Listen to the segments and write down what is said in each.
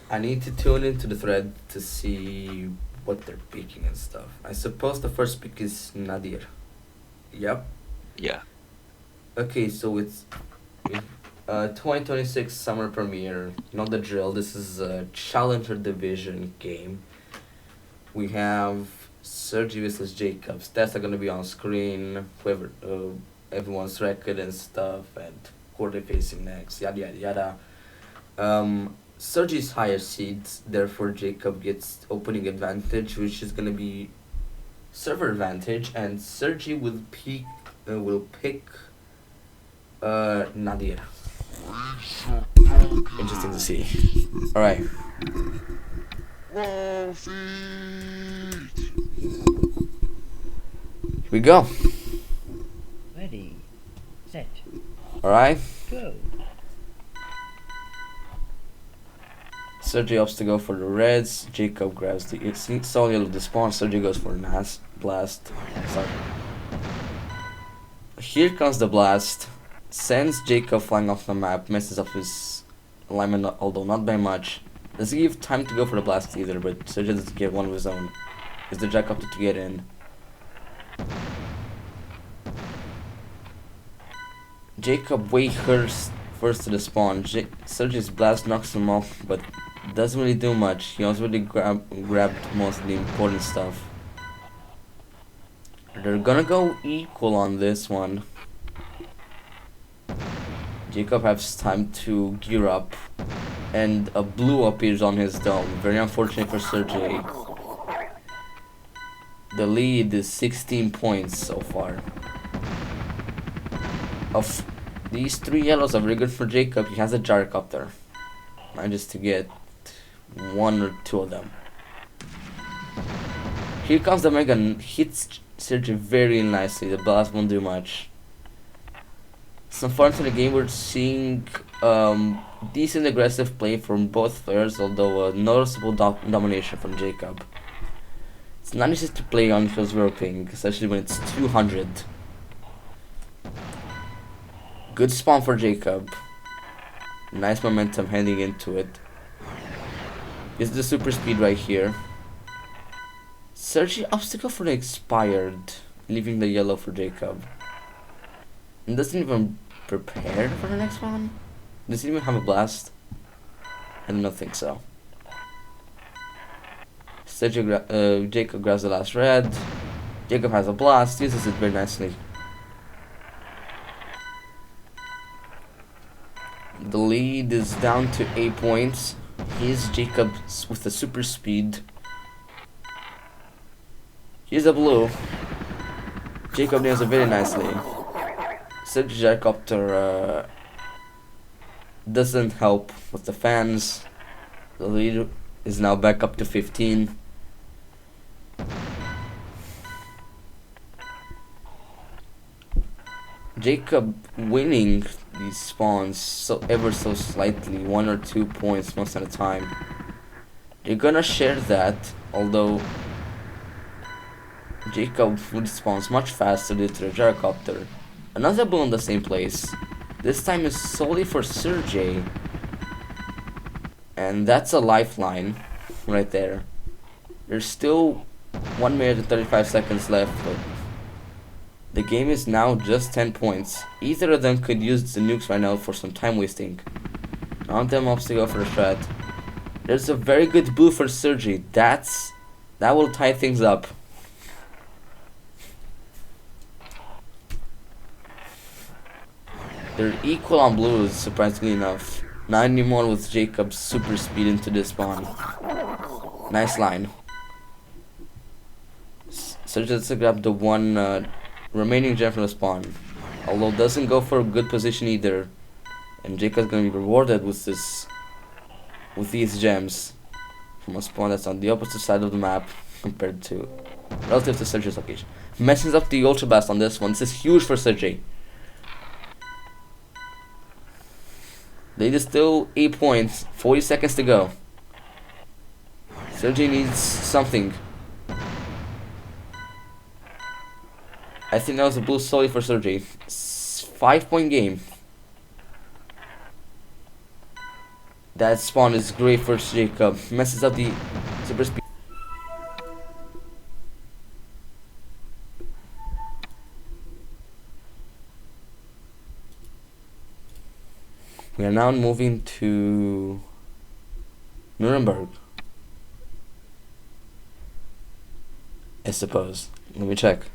I need to tune into the thread to see what they're picking and stuff. I suppose the first pick is Nadir. Yep. Yeah. Okay, so it's 2026 summer premiere. You know the drill. This is a Challenger Division game. We have serjG versus Jacob. Stats are gonna be on screen. Whoever, everyone's record and stuff, and who they're facing next. Yada yada yada. serjG's higher seeds, therefore Jacob gets opening advantage, which is gonna be server advantage, and serjG will pick Nadir. Interesting to see. All right. Here we go. Ready, set, All right. go. serjG opts to go for the reds. Jacob grabs the Sonya the spawn. serjG goes for blast. Sorry. Here comes the blast. Sends Jacob flying off the map. Messes up his alignment, although not by much. Doesn't give time to go for the blast either, but serjG doesn't get one of his own. Is the Jack up to get in? Jacob way first to the spawn. serjG's blast knocks him off, but doesn't really do much. He also really grabbed most of the important stuff. They're gonna go equal on this one. Jacob has time to gear up, and a blue appears on his dome. Very unfortunate for serjG. The lead is 16 points so far. Of these 3 yellows are very good for Jacob. He has a gyrocopter. Manages to get 1 or 2 of them. Here comes the Mega, hits serjG very nicely. The blast won't do much. So far into the game, we're seeing decent aggressive play from both players, although a noticeable domination from Jacob. It's not easy to play on because we're ping, especially when it's 200. Good spawn for Jacob. Nice momentum heading into it. This is the super speed right here. serjG obstacle for the expired, leaving the yellow for Jacob. And doesn't even prepare for the next one? Does he even have a blast? I don't think so. Jacob grabs the last red. Jacob has a blast, uses it very nicely. The lead is down to 8 points. Here's Jacob with the super speed. Here's a blue. Jacob nails it very nicely. serjG gyrocopter doesn't help with the fans. The lead is now back up to 15. Jacob winning these spawns ever so slightly, 1 or 2 points most of the time. They're gonna share that, although Jacob would spawns much faster due to the gyrocopter. Another blue in the same place. This time is solely for serjG. And that's a lifeline right there. There's still 1 minute and 35 seconds left, but the game is now just 10 points. Either of them could use the nukes right now for some time wasting. None of them opts to go for a shred. There's a very good blue for serjG. That will tie things up. They're equal on blues, surprisingly enough. Not anymore with Jacob's super speed into this spawn. Nice line. serjG has to grab the 1 remaining gem from the spawn. Although doesn't go for a good position either. And Jacob's gonna be rewarded with these gems from a spawn that's on the opposite side of the map compared to relative to serjG's location. Messes up the ultra blast on this one. This is huge for serjG. Lead is still 8 points, 40 seconds to go. serjG needs something. I think that was a blue solely for serjG. 5-point game. That spawn is great for Jacob. Messes up the super speed. We are now moving to Nuremberg, I suppose. Let me check.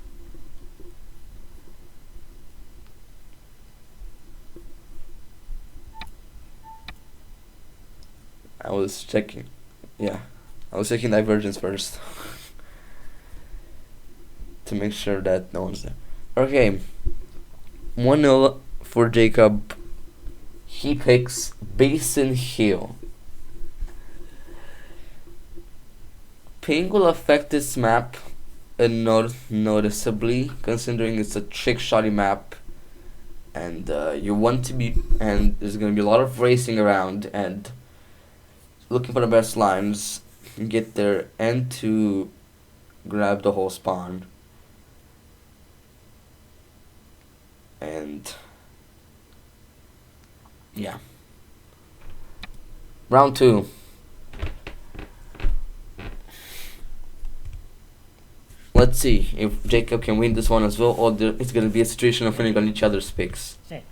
I was checking. Yeah, I was checking divergence first to make sure that no one's there. Okay, 1-0 for Jacob. He picks Basin Hill. Ping will affect this map noticeably, considering it's a trick-shotty map, and you want to be, and there's gonna be a lot of racing around and looking for the best lines, get there, and to grab the whole spawn. And yeah. Round 2. Let's see if Jacob can win this one as well, or it's gonna be a situation of winning on each other's picks. Set.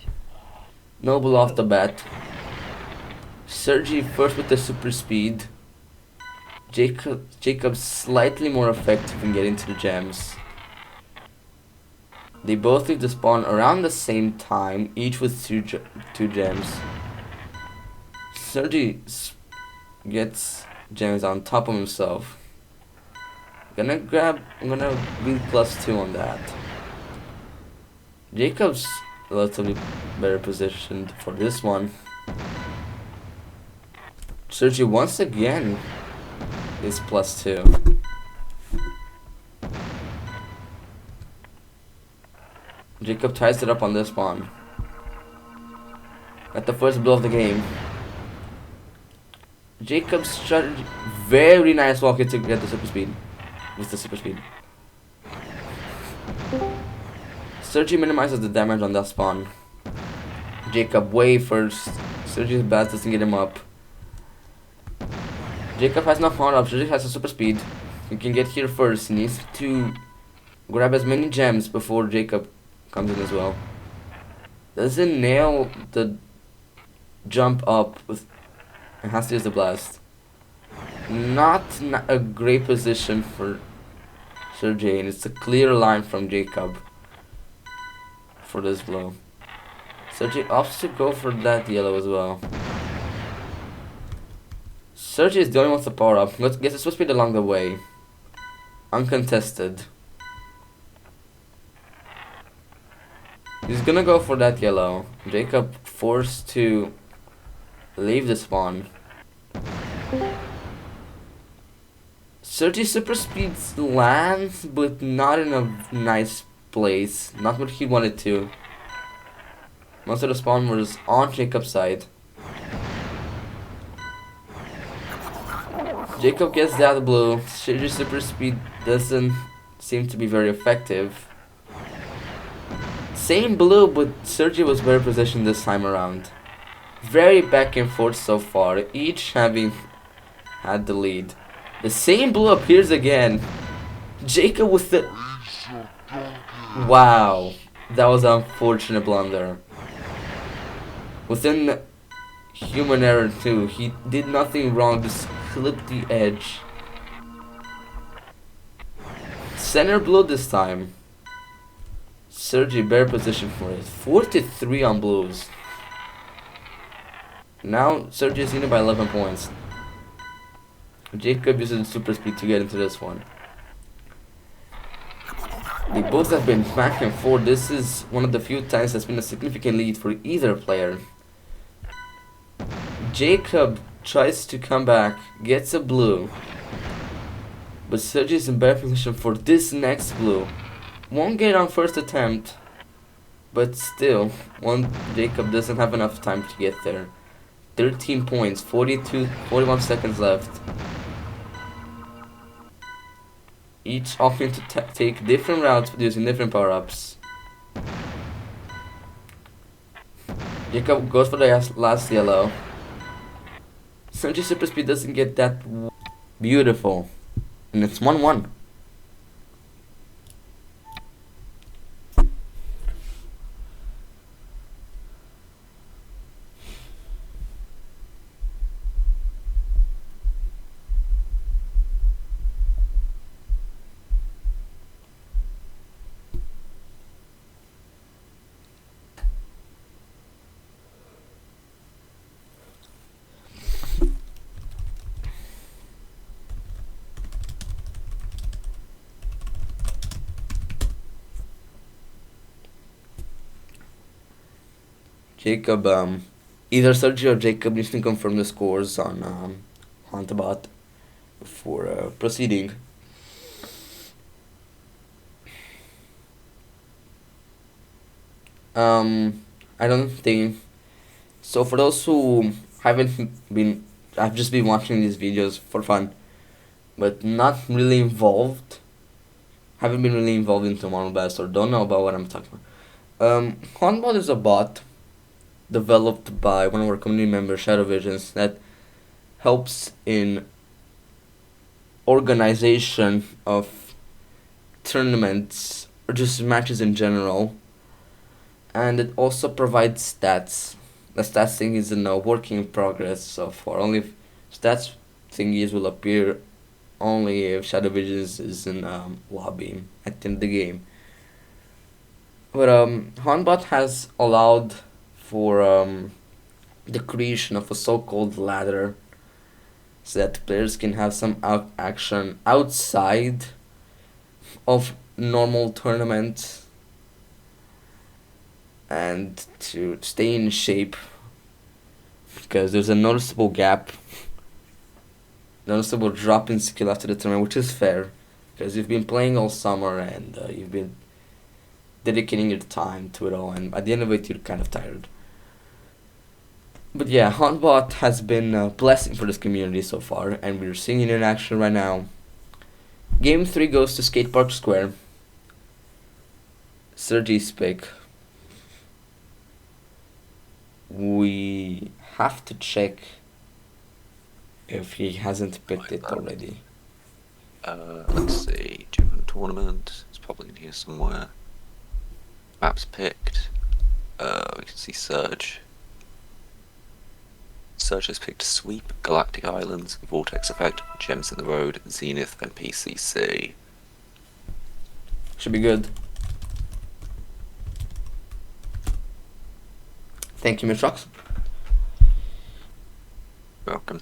Noble off the bat. serjG first with the super speed. Jacob's slightly more effective in getting to the gems. They both leave the spawn around the same time, each with two gems. serjG gets gems on top of himself. I'm gonna be +2 on that. Jacob's relatively better positioned for this one. serjG once again is +2. Jacob ties it up on this spawn. At the first blow of the game. Jacob's strategy, very nice walk to get the super speed. With the super speed. serjG minimizes the damage on that spawn. Jacob way first. serjG's bad doesn't get him up. Jacob has no power-up. serjG has a super speed. He can get here first. He needs to grab as many gems before Jacob comes in as well. Doesn't nail the jump up with, and has to use the blast. Not a great position for serjG, and it's a clear line from Jacob for this blow. serjG opts to go for that yellow as well. serjG is the only one with the power up. Gets a switch speed along the way. Uncontested. He's gonna go for that yellow. Jacob forced to leave the spawn. serjG super speeds lands, but not in a nice place. Not what he wanted to. Most of the spawn was on Jacob's side. Jacob gets that blue. serjG super speed doesn't seem to be very effective. Same blue, but serjG was better positioned this time around. Very back and forth so far, each having had the lead. The same blue appears again. Jacob with the... Wow, that was an unfortunate blunder. Within human error too, he did nothing wrong, just clipped the edge. Center blue this time. serjG better position for it. 43 on blues. Now serjG is leading by 11 points. Jacob uses super speed to get into this one. They both have been back and forth. This is one of the few times that's been a significant lead for either player. Jacob tries to come back, gets a blue, but serjG is in better position for this next blue. Won't get it on first attempt, but still, Jacob doesn't have enough time to get there. 13 points, 41 seconds left. Each opting to take different routes using different power-ups. Jacob goes for the last yellow. serjG super speed doesn't get that beautiful. And it's 1-1. Jacob, either serjG or Jacob needs to confirm the scores on Huntbot for proceeding. I don't think so. For those who haven't been, I've just been watching these videos for fun, but not really involved. Haven't been really involved into Marvel Bass or don't know about what I'm talking about. Huntbot is a bot developed by one of our community members, Shadow Visions, that helps in organization of tournaments or just matches in general, and it also provides stats. The stats thing is in a working in progress so far. Only stats thingies will appear only if Shadow Visions is in lobby at the end of the game. But Huntbot has allowed for the creation of a so-called ladder so that players can have some action outside of normal tournaments and to stay in shape, because there's a noticeable drop in skill after the tournament, which is fair because you've been playing all summer and you've been dedicating your time to it all, and at the end of it you're kind of tired. But yeah, Huntbot has been a blessing for this community so far, and we're seeing it in action right now. Game 3 goes to Skate Park Square. serjG's pick. We have to check if he hasn't picked it already. Let's see. Different tournament. It's probably in here somewhere. Maps picked. We can see serjG. serjG has picked Sweep, Galactic Islands, Vortex Effect, Gems in the Road, Zenith, and PCC. Should be good. Thank you, Mitrox. Welcome.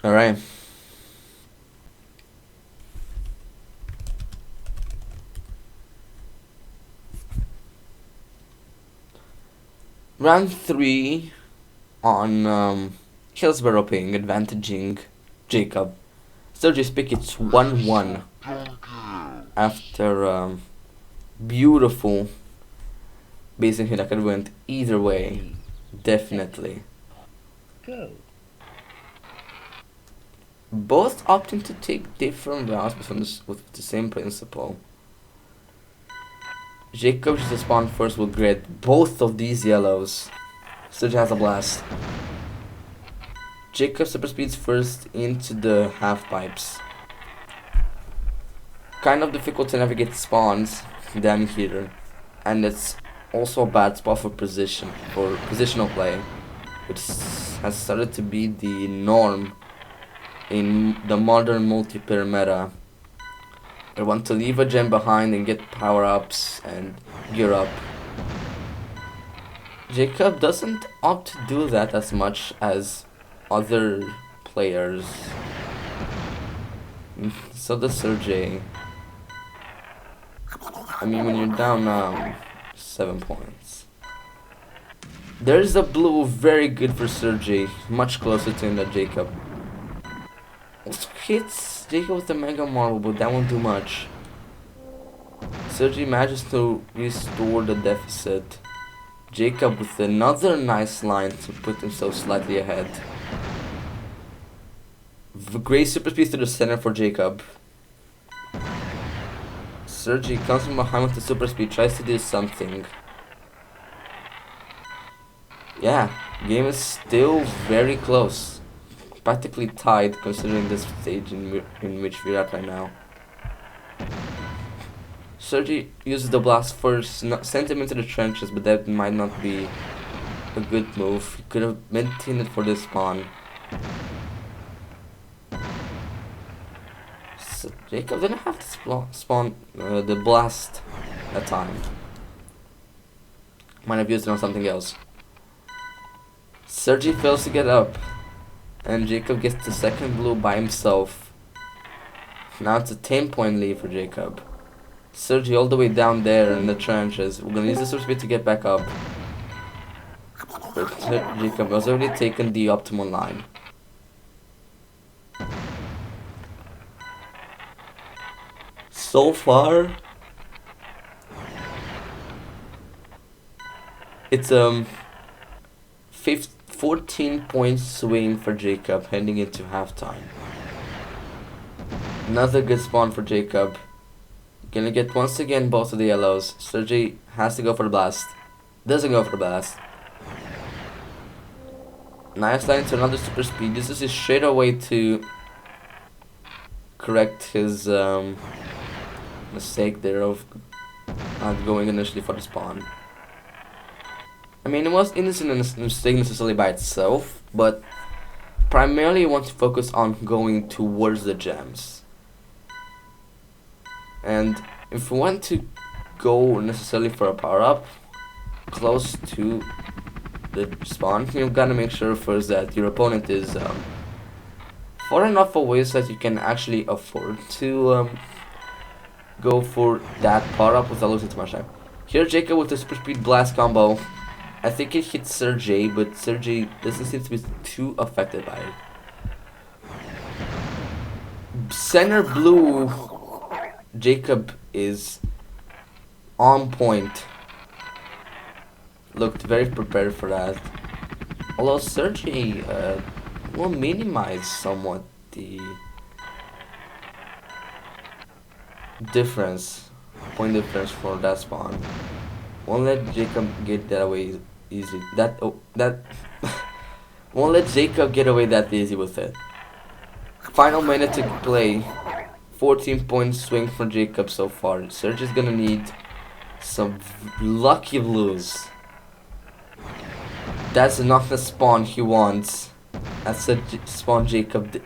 All right. Round 3 on Hillsborough ping, advantaging Jacob. serjG's pick, it's 1-1 after beautiful basing hit that could have went either way. Definitely. Go. Both opting to take different routes but with the same principle. Jacob should spawn first with grid. Both of these yellows. serjG has a blast. Jacob super speeds first into the half pipes. Kind of difficult to navigate spawns down here, and it's also a bad spot for positional play, which has started to be the norm in the modern multiplayer meta. I want to leave a gem behind and get power-ups and gear up. Jacob doesn't opt to do that as much as other players. So does serjG. I mean, when you're down 7 points. There's a blue, very good for serjG, much closer to him than Jacob. Also hits Jacob with the Mega Marble, but that won't do much. serjG manages to restore the deficit Jacob with another nice line to put himself slightly ahead. Great super speed to the center for Jacob. serjG comes from behind with the super speed, tries to do something. Yeah, game is still very close. Practically tied considering this stage in which we're at right now. serjG uses the blast first, sent him into the trenches, but that might not be a good move. He could have maintained it for this spawn. So Jacob didn't have to spawn the blast that time. Might have used it on something else. serjG fails to get up, and Jacob gets the second blue by himself. Now it's a 10-point lead for Jacob. serjG all the way down there in the trenches. We're gonna use the super speed to get back up. But Jacob has already taken the optimal line. So far, it's 14-point swing for Jacob heading into halftime. Another good spawn for Jacob. Gonna get once again both of the yellows. serjG has to go for the blast. Doesn't go for the blast. Nice line to another super speed. This is his straight away to correct his mistake there of not going initially for the spawn. I mean, it was innocent mistake necessarily by itself, but primarily you want to focus on going towards the gems. And if you want to go necessarily for a power up close to the spawn, you've got to make sure first that your opponent is far enough away so that you can actually afford to go for that power up without losing too much time. Here Jacob with the super speed blast combo. I think it hits serjG, but serjG doesn't seem to be too affected by it. Center blue, Jacob is on point. Looked very prepared for that. Although serjG will minimize somewhat the point difference for that spawn. Won't let Jacob get that away easy. Won't let Jacob get away that easy with it. Final minute to play. 14-point swing for Jacob so far. serjG is gonna need some lucky blues. That's not the spawn he wants. That's the spawn Jacob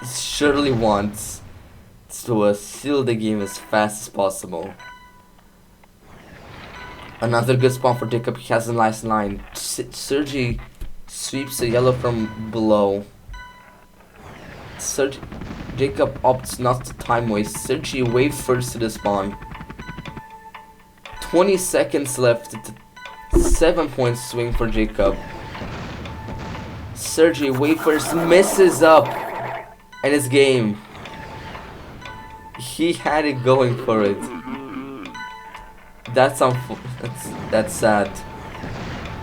surely wants to seal the game as fast as possible. Another good spawn for Jacob. He has a nice line. serjG sweeps the yellow from below. Jacob opts not to time waste. serjG wave first to the spawn. 20 seconds left. It's a 7-point swing for Jacob. serjG wave first misses up, and it's game. He had it going for it. That's sad.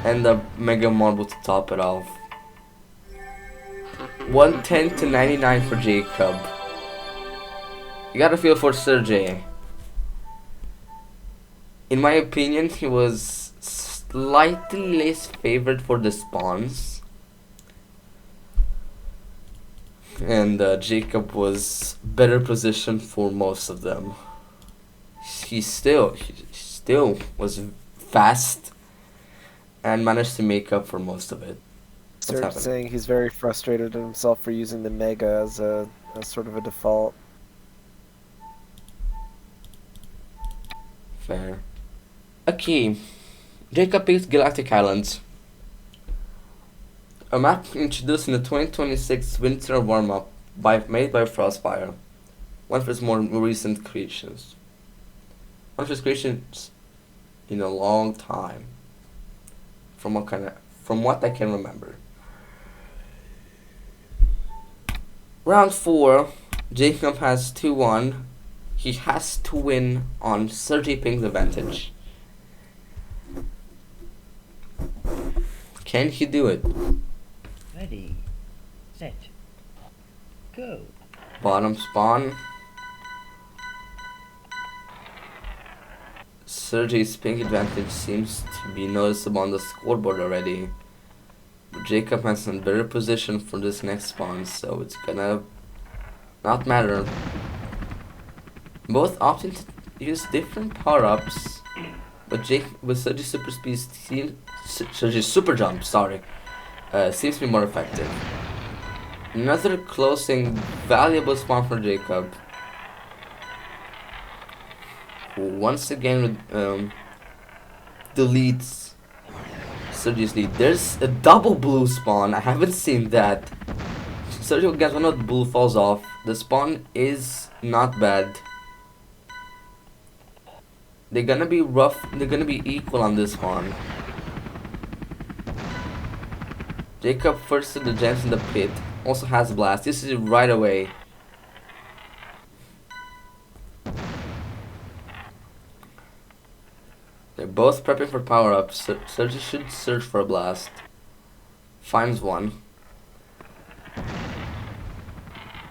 And the mega marble to top it off. 110 to 99 for Jacob. You gotta feel for serjG. In my opinion, he was slightly less favored for the spawns. And Jacob was better positioned for most of them. He still was fast and managed to make up for most of it. Serge saying he's very frustrated at himself for using the Mega as sort of a default. Fair. Okay, Jacob picks Galactic Islands, a map introduced in the 2026 Winter Warm-Up made by Frostfire, one of his more recent creations. One of his creations in a long time, from what I can remember. Round 4, Jacob has 2-1. He has to win on serjG ping's advantage. Can he do it? Ready, set, go. Bottom spawn. serjG's pink advantage seems to be noticeable on the scoreboard already. But Jacob has a better position for this next spawn, so it's gonna not matter. Both opting to use different power-ups, but serjG's super speed serjG's super jump, seems to be more effective. Another closing valuable spawn for Jacob, who once again deletes serjG's lead. There's a double blue spawn. I haven't seen that. serjG gets one of the blue falls off. The spawn is not bad. They're gonna be rough. They're gonna be equal on this spawn. Jacob first to the gems in the pit. Also has blast. This is right away. They're both prepping for power-ups. serjG should search for a blast. Finds one.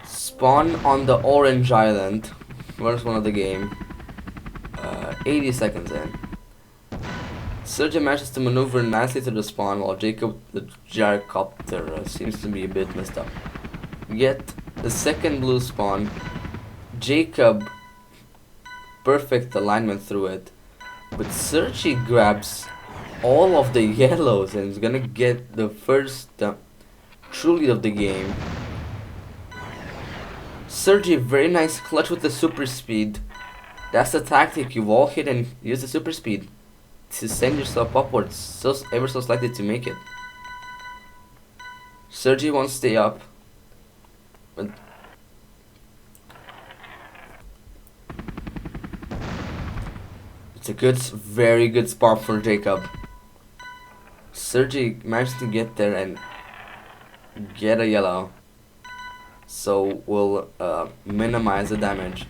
Spawn on the orange island. First one of the game. 80 seconds in. serjG manages to maneuver nicely to the spawn while Jacob the gyrocopter seems to be a bit messed up. Get the second blue spawn. Jacob perfect alignment through it. But serjG grabs all of the yellows and is gonna get the first true lead of the game. serjG very nice clutch with the super speed. That's the tactic, you wall hit and use the super speed to send yourself upwards, so ever so slightly to make it. serjG won't stay up, but it's a very good spawn for Jacob. serjG managed to get there and get a yellow, so we'll minimize the damage.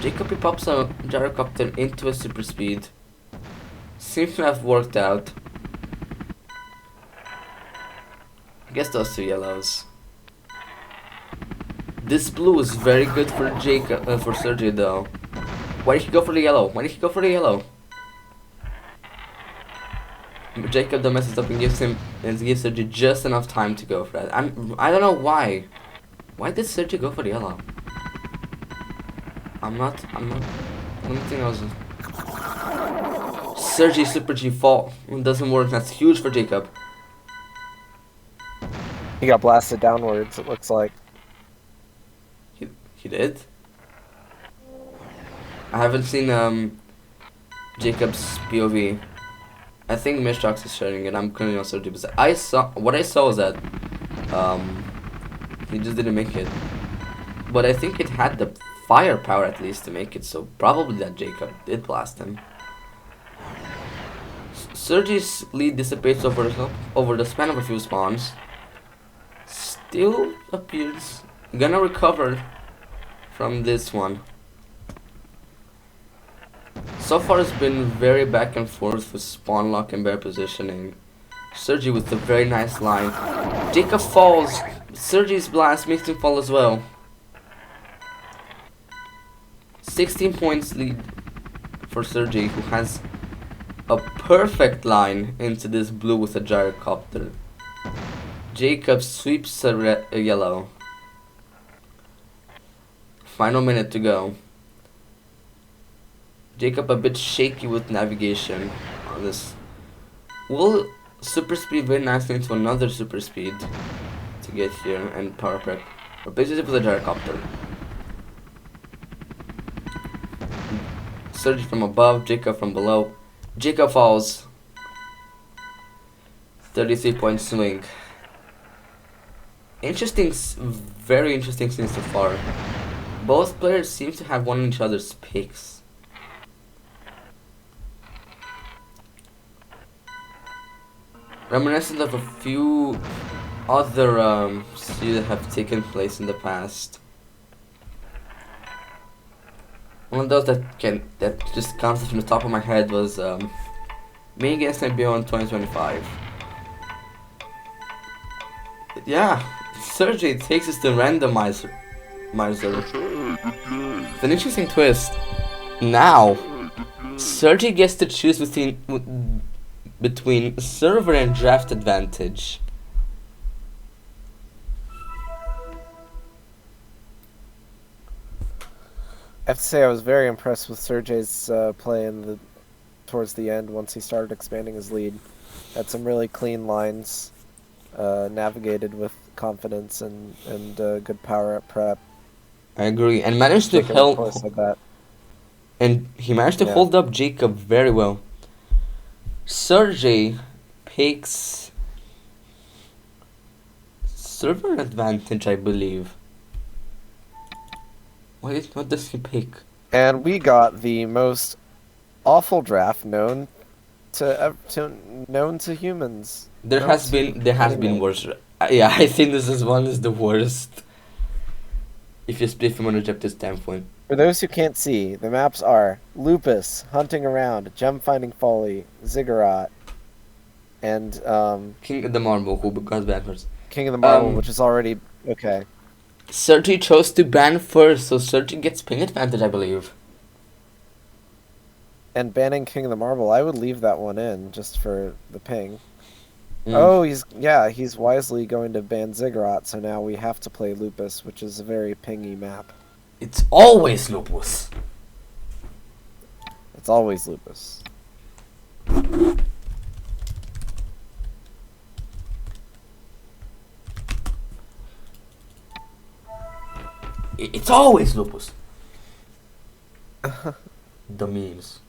Jacob pops a gyrocopter into a super speed. Seems to have worked out. Guess those two yellows. This blue is very good for for serjG though. Why did he go for the yellow? Why did he go for the yellow? Jacob the messes up and gives serjG just enough time to go for that. I don't know why. Why did serjG go for the yellow? I don't think I was. serjG Super G fall. It doesn't work. That's huge for Jacob. He got blasted downwards, it looks like. He did? I haven't seen Jacob's POV. I think Mishrox is sharing it. I'm currently on serjG, but what I saw was that he just didn't make it. But I think it had the firepower at least to make it, so probably that Jacob did blast him. serjG's lead dissipates over the span of a few spawns. Still appears gonna recover from this one. So far it's been very back and forth with spawn lock and bear positioning. serjG with a very nice line. Jacob falls. serjG's blast makes him fall as well. 16 points lead for serjG, who has a perfect line into this blue with a gyrocopter. Jacob sweeps a yellow. Final minute to go. Jacob a bit shaky with navigation on this. Will super speed very nicely into another super speed to get here and power prep. Replaces it with a gyrocopter. serjG from above, Jacob from below. Jacob falls. 33-point swing. Very interesting scene so far. Both players seem to have won each other's picks. Reminiscent of a few other series that have taken place in the past. One of those that just comes from the top of my head was me against IBO in 2025. Yeah, serjG takes us to randomizer. It's an interesting twist. Now, serjG gets to choose between server and draft advantage. I have to say I was very impressed with serjG's play towards the end once he started expanding his lead. Had some really clean lines, navigated with confidence and good power up prep. I agree, and managed to Jacob, of course, help. like that. And he managed to Yeah. hold up Jacob very well. serjG picks server advantage, I believe. What does he pick? And we got the most awful draft known to humans. There Known has to been anyone. worse. Yeah, I think this is the worst. If you split from an objective standpoint. For those who can't see, the maps are Lupus, Hunting Around, Gem Finding Folly, Ziggurat, and King of the Marble, who got banned first. King of the Marble, which is already okay. serjG chose to ban first, so serjG gets ping advantage, I believe. And banning King of the Marble, I would leave that one in just for the ping. Mm. Oh, he's wisely going to ban Ziggurat, so now we have to play Lupus, which is a very pingy map. It's always Lupus. It's always Lupus. It's always Lupus. The memes.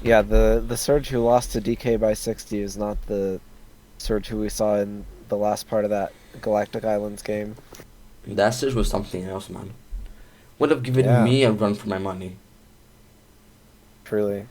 Yeah, the Surge who lost to DK by 60 is not the Surge who we saw in the last part of that Galactic Islands game. That Surge was something else, man. Would have given Yeah. me a run for my money. Truly.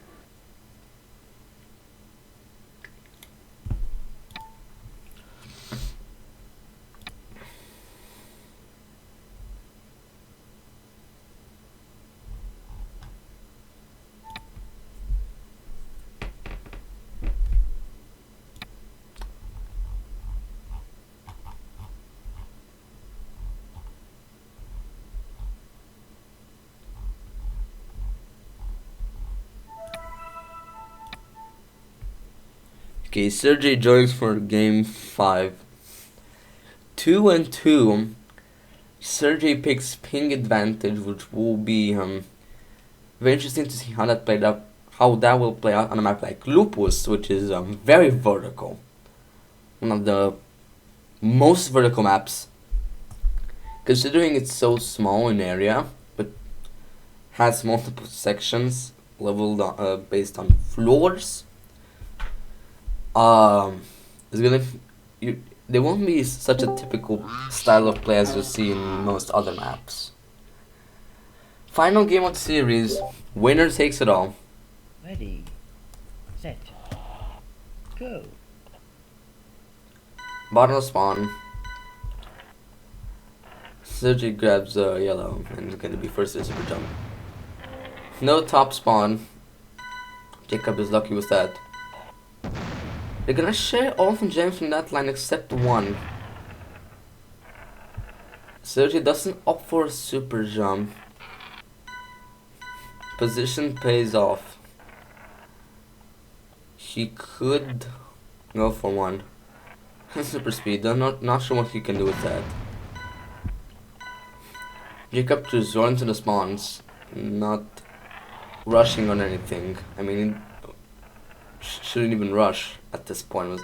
Okay, serjG joins for game 5. 2 and 2. serjG picks ping advantage, which will be very interesting to see how that will play out on a map like Lupus, which is very vertical. One of the most vertical maps, considering it's so small in area, but has multiple sections leveled based on floors. It's gonna there won't be such a typical style of play as you see in most other maps. Final game of the series, winner takes it all. Ready, set, go. Bottom spawn. serjG grabs yellow and is gonna be first to super jump. No top spawn. Jacob is lucky with that. They're gonna share all the gems from that line except one. serjG doesn't opt for a super jump. Position pays off. He could go for one. Super speed. I'm not sure what he can do with that. Jacob just runs into the spawns, not rushing on anything. I mean, shouldn't even rush at this point. Was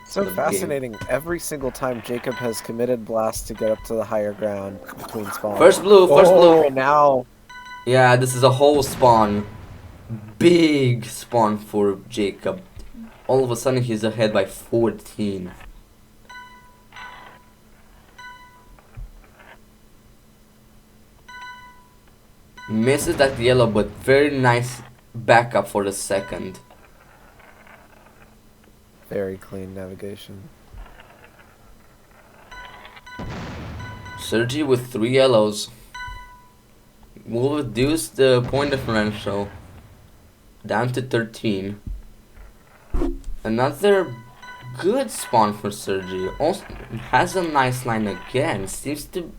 So the fascinating. Every single time Jacob has committed blast to get up to the higher ground between spawns. First blue, first Oh, blue. now Yeah, this is a whole spawn. Big spawn for Jacob. All of a sudden he's ahead by 14. Misses that yellow, but very nice backup for the second. very clean navigation. serjG with 3 yellows. will reduce the point differential down to 13. Another good spawn for serjG. Also has a nice line again. Seems to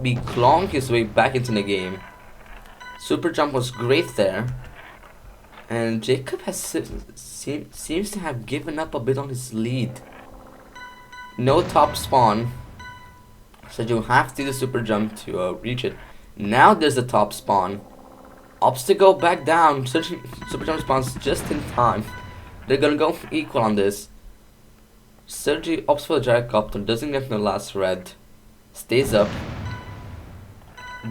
be clawing his way back into the game. Super jump was great there. And Jacob has seems to have given up a bit on his lead. No top spawn. So you have to do the super jump to reach it. Now there's a top spawn. Opts to go back down. Super jump spawns just in time. They're gonna go equal on this. serjG opts for the gyrocopter, doesn't get the last red. Stays up.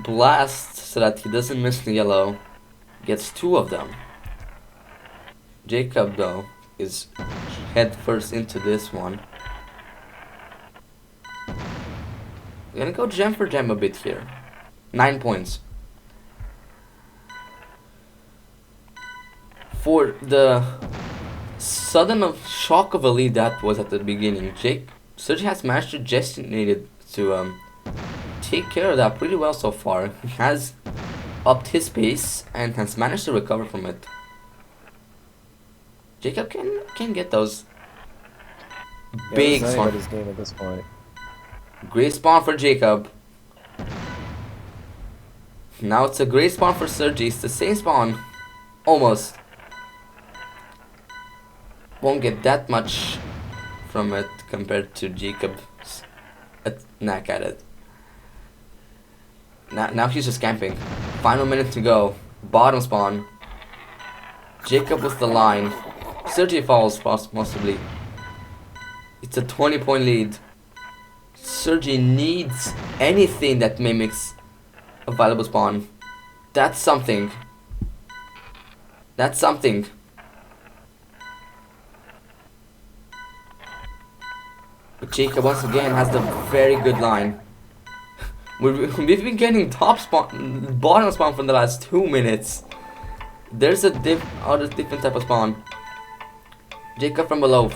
Blasts so that he doesn't miss the yellow. Gets 2 of them. Jacob though is head first into this one. We're gonna go gem for gem a bit here. 9 points. For the sudden shock of a lead that was at the beginning, serjG has managed to gestinate it to take care of that pretty well so far. He has upped his pace and has managed to recover from it. Jacob can get those big it's spawn. anybody's game at this point. Great spawn for Jacob. Now it's a great spawn for serjG. It's the same spawn. Almost. Won't get that much from it compared to Jacob's knack at it. Now he's just camping. Final minute to go. Bottom spawn. Jacob with the line. serjG falls possibly. It's a 20-point lead. serjG needs anything that mimics a valuable spawn. That's something. That's something. But Jacob once again has the very good line. We've been getting top spawn, bottom spawn for the last 2 minutes. There's a different type of spawn. Jacob from below.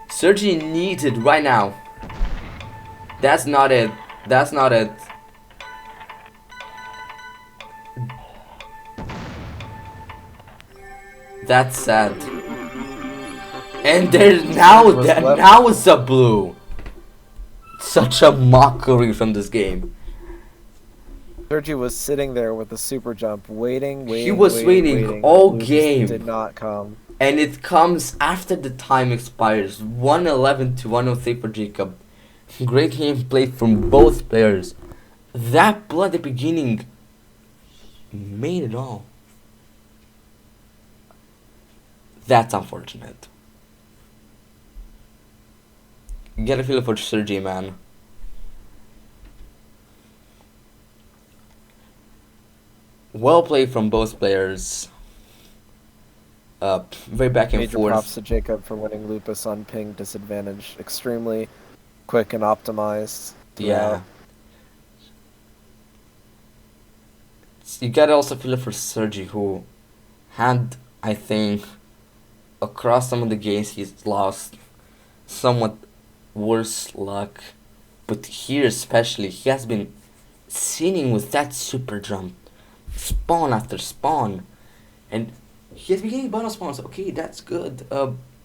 serjG needs it right now. That's not it. That's not it. That's sad. And there's now it's a blue. Such a mockery from this game. serjG was sitting there with the super jump, waiting. He was waiting all game. Did not come. And it comes after the time expires. 111 to 103 for Jacob. Great game played from both players. That blood at the beginning made it all. That's unfortunate. Get a feel for serjG, man. Well played from both players. Very back and Major forth. props to Jacob for winning Lupus on ping disadvantage. Extremely quick and optimized. Yeah. You gotta also feel it for serjG, who had, I think, across some of the games he's lost, somewhat worse luck. But here especially, he has been sinning with that super jump. Spawn after spawn. And he has been getting bonus spawns. Okay, that's good.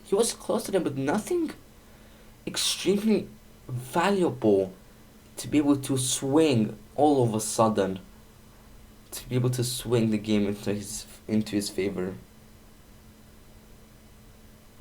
He was close to them, but nothing extremely valuable to be able to swing all of a sudden. To be able to swing the game into his favor.